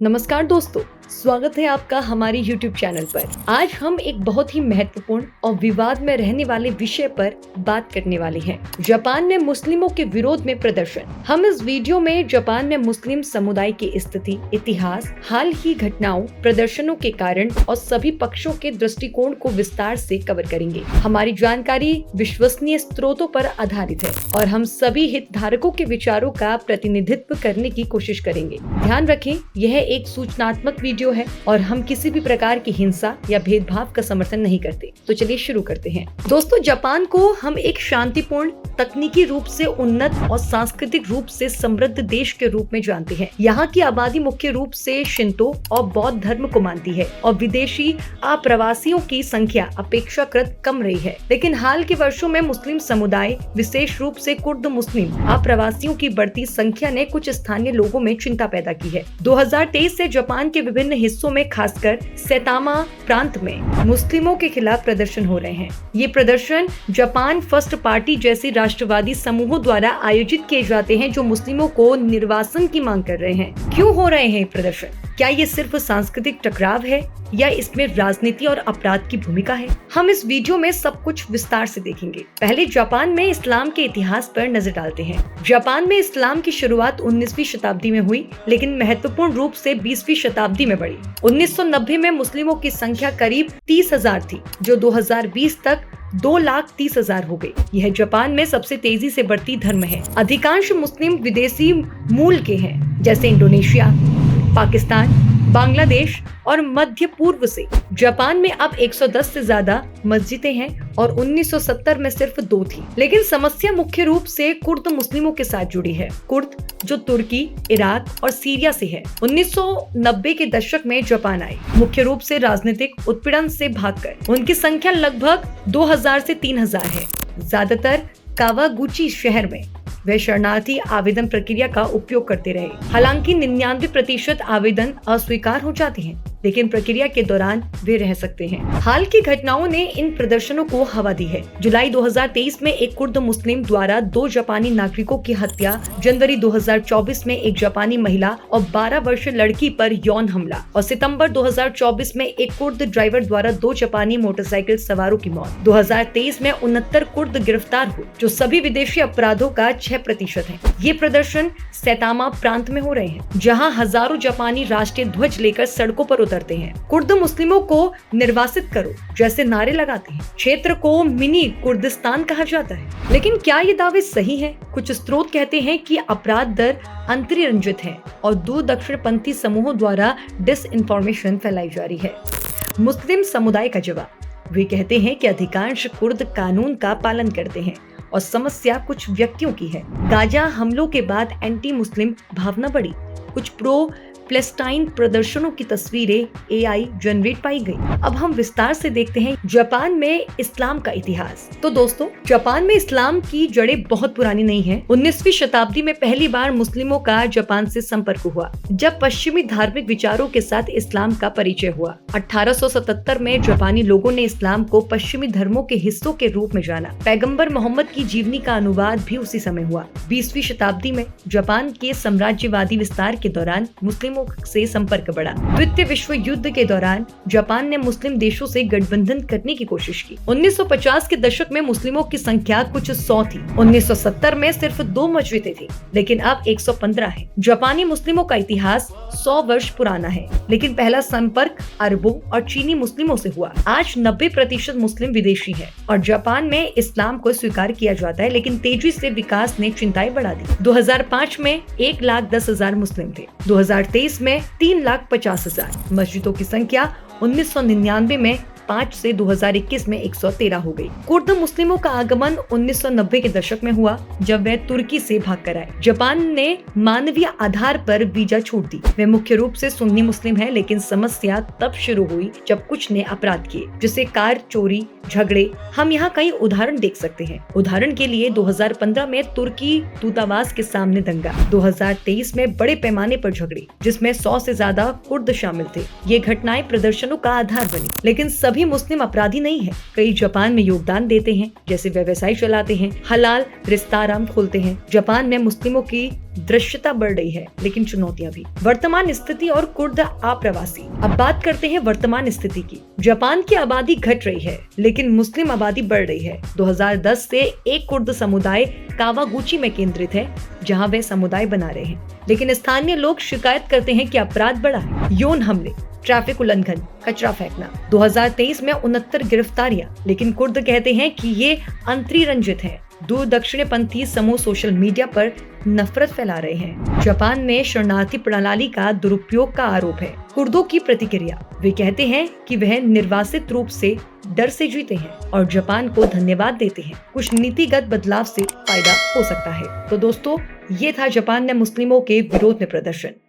नमस्कार दोस्तों, स्वागत है आपका हमारे YouTube चैनल पर। आज हम एक बहुत ही महत्वपूर्ण और विवाद में रहने वाले विषय पर बात करने वाले हैं। जापान में मुस्लिमों के विरोध में प्रदर्शन। हम इस वीडियो में जापान में मुस्लिम समुदाय की स्थिति, इतिहास, हाल की घटनाओं, प्रदर्शनों के कारण और सभी पक्षों के दृष्टिकोण को विस्तार से कवर करेंगे। हमारी जानकारी विश्वसनीय स्रोतों पर आधारित है और हम सभी हितधारकों के विचारों का प्रतिनिधित्व करने की कोशिश करेंगे। ध्यान रखें, यह एक सूचनात्मक वीडियो है और हम किसी भी प्रकार की हिंसा या भेदभाव का समर्थन नहीं करते। तो चलिए शुरू करते हैं। दोस्तों, जापान को हम एक शांतिपूर्ण, तकनीकी रूप से उन्नत और सांस्कृतिक रूप से समृद्ध देश के रूप में जानते हैं। यहाँ की आबादी मुख्य रूप से शिंतो और बौद्ध धर्म को मानती है और विदेशी अप्रवासियों की संख्या अपेक्षाकृत कम रही है। लेकिन हाल के वर्षों में मुस्लिम समुदाय, विशेष रूप से कुर्द मुस्लिम अप्रवासियों की बढ़ती संख्या ने कुछ स्थानीय लोगों में चिंता पैदा की है। 2023 से जापान के विभिन्न हिस्सों में, खासकर सैतामा प्रांत में मुस्लिमों के खिलाफ प्रदर्शन हो रहे हैं। ये प्रदर्शन जापान फर्स्ट पार्टी जैसे राष्ट्रवादी समूहों द्वारा आयोजित किए जाते हैं जो मुस्लिमों को निर्वासन की मांग कर रहे हैं। क्यों हो रहे हैं प्रदर्शन? क्या ये सिर्फ सांस्कृतिक टकराव है या इसमें राजनीति और अपराध की भूमिका है? हम इस वीडियो में सब कुछ विस्तार से देखेंगे। पहले जापान में इस्लाम के इतिहास पर नजर डालते हैं। जापान में इस्लाम की शुरुआत 19वीं शताब्दी में हुई, लेकिन महत्वपूर्ण रूप से 20वीं शताब्दी में बढ़ी। 1990 में मुस्लिमों की संख्या करीब 30,000 थी, जो 2020 तक 2,30,000 हो गई। यह जापान में सबसे तेजी से बढ़ती धर्म है। अधिकांश मुस्लिम विदेशी मूल के हैं, जैसे इंडोनेशिया, पाकिस्तान, बांग्लादेश और मध्य पूर्व से। जापान में अब 110 से ज्यादा मस्जिदें हैं और 1970 में सिर्फ 2 थी। लेकिन समस्या मुख्य रूप से कुर्द मुस्लिमों के साथ जुड़ी है। कुर्द जो तुर्की, इराक और सीरिया से है, 1990 के दशक में जापान आए, मुख्य रूप से राजनीतिक उत्पीड़न से भागकर। उनकी संख्या लगभग 2000 से 3000 है। ज्यादातर कावागुची शहर में वे शरणार्थी आवेदन प्रक्रिया का उपयोग करते रहे। हालांकि 99% आवेदन अस्वीकार हो जाते हैं, लेकिन प्रक्रिया के दौरान वे रह सकते हैं। हाल की घटनाओं ने इन प्रदर्शनों को हवा दी है। जुलाई 2023 में एक कुर्द मुस्लिम द्वारा 2 जापानी नागरिकों की हत्या, जनवरी 2024 में एक जापानी महिला और 12 वर्षीय लड़की पर यौन हमला और सितंबर 2024 में एक कुर्द ड्राइवर द्वारा 2 जापानी मोटरसाइकिल सवारों की मौत। 2023 में 69 कुर्द गिरफ्तार हुए, जो सभी विदेशी अपराधों का 6% है। ये प्रदर्शन सैतामा प्रांत में हो रहे हैं, जहाँ हजारों जापानी राष्ट्रीय ध्वज लेकर सड़कों पर उतरते हैं। कुर्द मुस्लिमों को निर्वासित करो जैसे नारे लगाते हैं। क्षेत्र को मिनी कुर्दिस्तान कहा जाता है। लेकिन क्या ये दावे सही हैं? कुछ स्रोत कहते हैं कि अपराध दर अतिरंजित है और 2 दक्षिणपंथी समूहों द्वारा डिसइंफॉर्मेशन फैलाई जा रही है। मुस्लिम समुदाय का जवाब। वे कहते हैं कि अधिकांश कुर्द कानून का पालन करते हैं और समस्या कुछ व्यक्तियों की है। गाजा हमलों के बाद एंटी मुस्लिम भावना बढ़ी। कुछ प्रो पैलेस्टाइन प्रदर्शनों की तस्वीरें AI जनरेट पाई गई। अब हम विस्तार से देखते हैं जापान में इस्लाम का इतिहास। तो दोस्तों, जापान में इस्लाम की जड़ें बहुत पुरानी नहीं हैं। 19वीं शताब्दी में पहली बार मुस्लिमों का जापान से संपर्क हुआ, जब पश्चिमी धार्मिक विचारों के साथ इस्लाम का परिचय हुआ। 1877 में जापानी लोगों ने इस्लाम को पश्चिमी धर्मों के हिस्सों के रूप में जाना। पैगंबर मोहम्मद की जीवनी का अनुवाद भी उसी समय हुआ। 20वीं शताब्दी में जापान के साम्राज्यवादी विस्तार के दौरान मुस्लिमों से संपर्क बढ़ा। द्वितीय विश्व युद्ध के दौरान जापान ने मुस्लिम देशों से गठबंधन करने की कोशिश की। 1950 के दशक में मुस्लिमों की संख्या कुछ 100 थी। 1970 में सिर्फ 2 मस्जिदें थी, लेकिन अब 115 है। जापानी मुस्लिमों का इतिहास 100 वर्ष पुराना है, लेकिन पहला संपर्क अरबों और चीनी मुस्लिमों से हुआ। आज 90% मुस्लिम विदेशी है और जापान में इस्लाम को स्वीकार किया जाता है, लेकिन तेजी से विकास ने चिंताएं बढ़ा दी। 2005 में 1,10,000 मुस्लिम थे। 2023 में 3,50,000। मस्जिदों की संख्या 1999 में 5 से 2021 में 113 हो गई। कुर्द मुस्लिमों का आगमन 1990 के दशक में हुआ, जब वे तुर्की से भागकर आए। जापान ने मानवीय आधार पर वीजा छूट दी। वे मुख्य रूप से सुन्नी मुस्लिम हैं, लेकिन समस्या तब शुरू हुई जब कुछ ने अपराध किए, जैसे कार चोरी, झगड़े। हम यहाँ कई उदाहरण देख सकते हैं। उदाहरण के लिए 2015 में तुर्की दूतावास के सामने दंगा, 2023 में बड़े पैमाने पर झगड़े जिसमें 100 से ज्यादा कुर्द शामिल थे। ये घटनाएं प्रदर्शनों का आधार बनी, लेकिन सभी सभी मुस्लिम अपराधी नहीं है। कई जापान में योगदान देते हैं, जैसे व्यवसाय चलाते हैं, हलाल रेस्तरां खोलते हैं। जापान में मुस्लिमों की दृश्यता बढ़ रही है, लेकिन चुनौतियां भी। वर्तमान स्थिति और कुर्द आप्रवासी। अब बात करते हैं वर्तमान स्थिति की। जापान की आबादी घट रही है, लेकिन मुस्लिम आबादी बढ़ रही है। 2010 से एक कुर्द समुदाय कावागुची में केंद्रित है, जहां वे समुदाय बना रहे हैं, लेकिन स्थानीय लोग शिकायत करते हैं कि अपराध बढ़ा है। यौन हमले, ट्रैफिक उल्लंघन, कचरा फेंकना। 2023 में 69 गिरफ्तारियां, लेकिन कुर्द कहते हैं कि ये अंतर्रंजित है। दूर दक्षिणपंथी समूह सोशल मीडिया पर नफरत फैला रहे हैं। जापान में शरणार्थी प्रणाली का दुरुपयोग का आरोप है। कुर्दों की प्रतिक्रिया, वे कहते हैं कि वह निर्वासित रूप से डर से जीते हैं और जापान को धन्यवाद देते हैं। कुछ नीतिगत बदलाव से फायदा हो सकता है। तो दोस्तों, ये था जापान में मुस्लिमों के विरोध में प्रदर्शन।